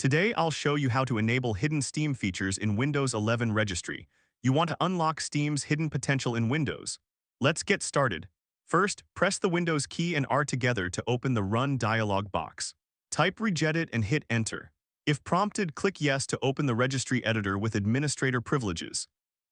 Today, I'll show you how to enable hidden Steam features in Windows 11 Registry. You want to unlock Steam's hidden potential in Windows. Let's get started. First, press the Windows key and R together to open the Run dialog box. Type Regedit and hit Enter. If prompted, click Yes to open the Registry editor with administrator privileges.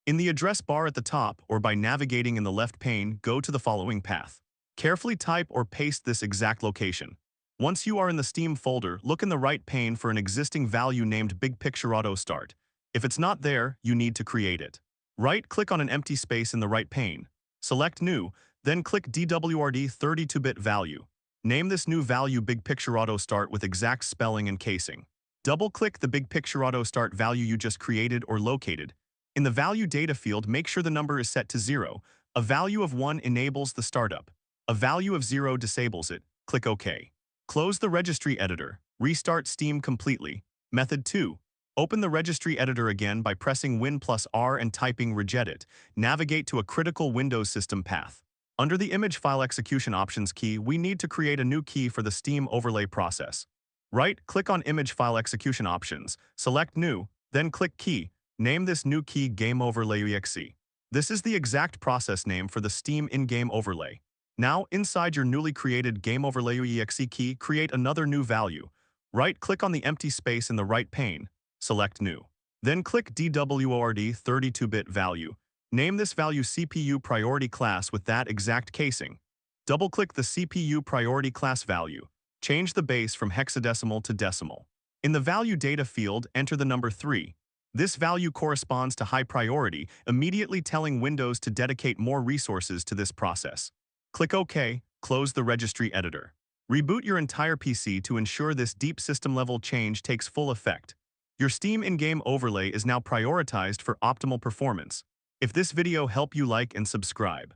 In the address bar at the top, or by navigating in the left pane, go to the following path. Carefully type or paste this exact location. Once you are in the Steam folder, look in the right pane for an existing value named Big Picture Auto Start. If it's not there, you need to create it. Right-click on an empty space in the right pane. Select New, then click DWRD 32-bit value. Name this new value Big Picture Auto Start with exact spelling and casing. Double-click the Big Picture Auto Start value you just created or located. In the Value Data field, make sure the number is set to 0. A value of 1 enables the startup. A value of 0 disables it. Click OK. Close the Registry editor. Restart Steam completely. Method 2. Open the Registry editor again by pressing Win+R and typing Regedit. Navigate to a critical Windows system path. Under the Image File Execution Options key, we need to create a new key for the Steam overlay process. Right-click on Image File Execution Options, select New, then click Key. Name this new key Game Overlay EXE. This is the exact process name for the Steam in-game overlay. Now, inside your newly created Game Overlay EXE key, create another new value. Right-click on the empty space in the right pane. Select New. Then click DWORD 32-bit value. Name this value CPU Priority Class with that exact casing. Double-click the CPU Priority Class value. Change the base from hexadecimal to decimal. In the Value Data field, enter the number 3. This value corresponds to high priority, immediately telling Windows to dedicate more resources to this process. Click OK, close the Registry editor. Reboot your entire PC to ensure this deep system-level change takes full effect. Your Steam in-game overlay is now prioritized for optimal performance. If this video helped you, like and subscribe.